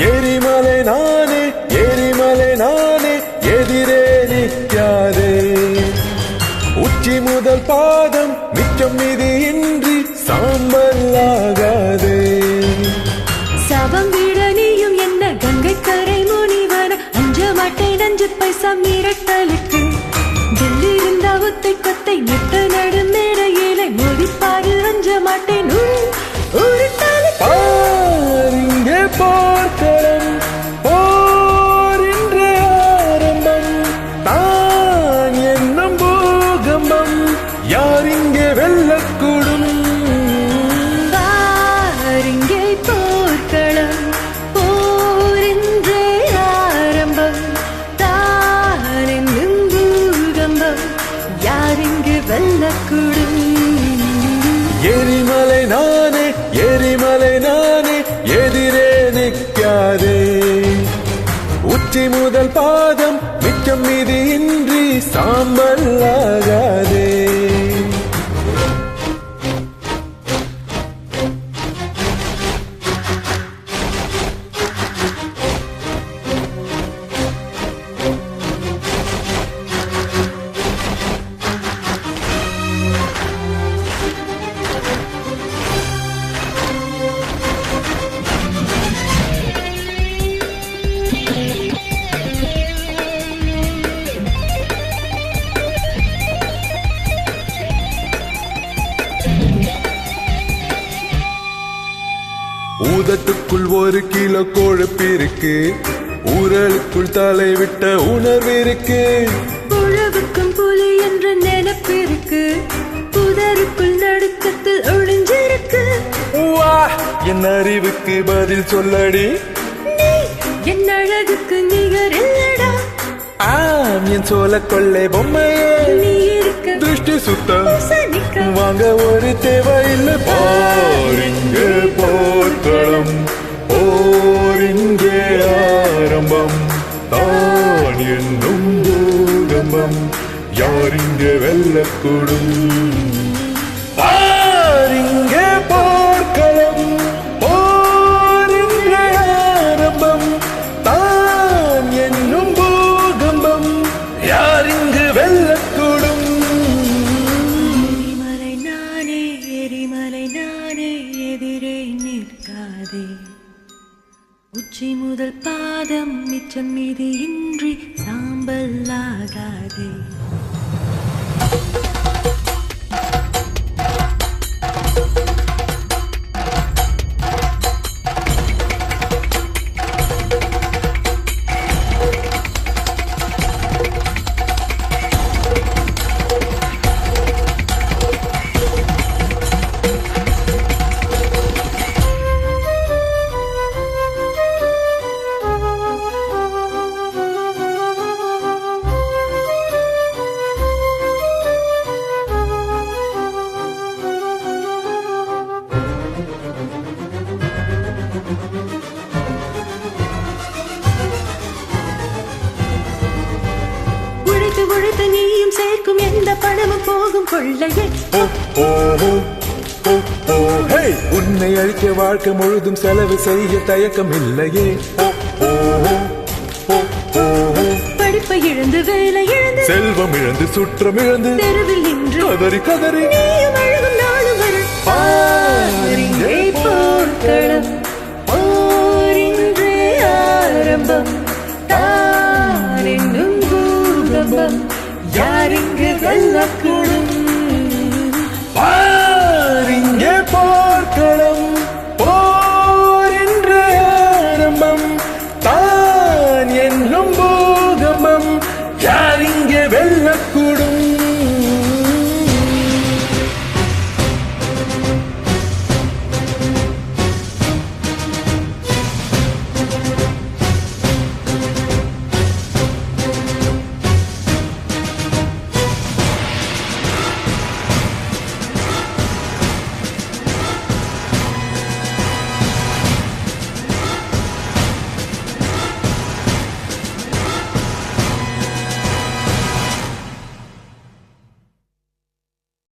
எரிமலை நானே எரிமலை நானே எதிரே நிற்காதே உச்சி முதல் பாதம் மிச்சம் மீது இன்றி சாம்பலாகாதே சபம் விட நீயும் என்ன கங்கை கரை முனிவன அஞ்ச மாட்டேன் அஞ்சு பைசா மிரட்டலுக்கு டெல்லி இருந்தா ஒத்தை கொத்தை நெட்ட நடு மேடையிலை மொழிப்பாடு அஞ்ச மாட்டேன் இங்கே போர்க்களம் போர் இன்றே ஆரம்பம் தான் என்னும் பூகம்பம் யார் இங்கே வெல்லக்கூடும் இங்கே போர்க்களம் போர் இன்றே ஆரம்பம் தான் என்னும் பூகம்பம் யார் இங்கே வெல்லக்கூடும் எரிமலை நானே எரிமலை நானே எதிரே நிற்காதே உச்சி முதல் பாதம் மிச்சம் மீது இன்றி சாம்பலாகாதே ஊதத்துக்குள் ஒரு கிலோ கொழுப்பு இருக்கு ஊரலுக்குள் தலை விட்ட உணர்வு இருக்கு உழவுக்கும் புலி என்ற நினைப்பு இருக்கு புதருக்குள் நடுக்கத்தில் ஒளிஞ்சிருக்கு என் அறிவுக்கு பதில் சொல்லடி நீ என் அழகுக்கு நிகர் இல்லடா என் சோல கொள்ளை பொம்மையே நீ இருக்க திருஷ்டி சுத்த சனிக்க வாங்க ஒரு தேவையில்லை போரிங்கே போர்க்களம் போரிங்கே ஆரம்பம் தான் என்னும் பூகம்பம் யார் இங்கே வெல்லக்கூடும் இங்கே போர்க்களம் போரிங்கே ஆரம்பம் தான் என்னும் பூகம்பம் யார் இங்கு வெல்லக்கூடும் எரிமலை நானே எதிரே நிற்காதே உச்சி முதல் பாதம் மிச்சம் மீது இன்றி சாம்பலாகாதே உழைத்து நீயும் சேர்க்கும் எந்த பணமும் போகும் கொள்ளையே உன்னை அழிக்க வாழ்க்கை முழுதும் செலவு செய்ய தயக்கம் இல்லையே படிப்பை இழந்து வேலை இழந்து செல்வம் இழந்து சுற்றம் இழந்து தெருவில் நின்று கதறி கதறி நீயும் அழகும் நாளும் வரும் பாரிங்கே போர்க்களம் போரின்றே ஆரம்பம் தான் என்னும் பூகம்பம் யார் இங்கு வெல்லக்கூடும்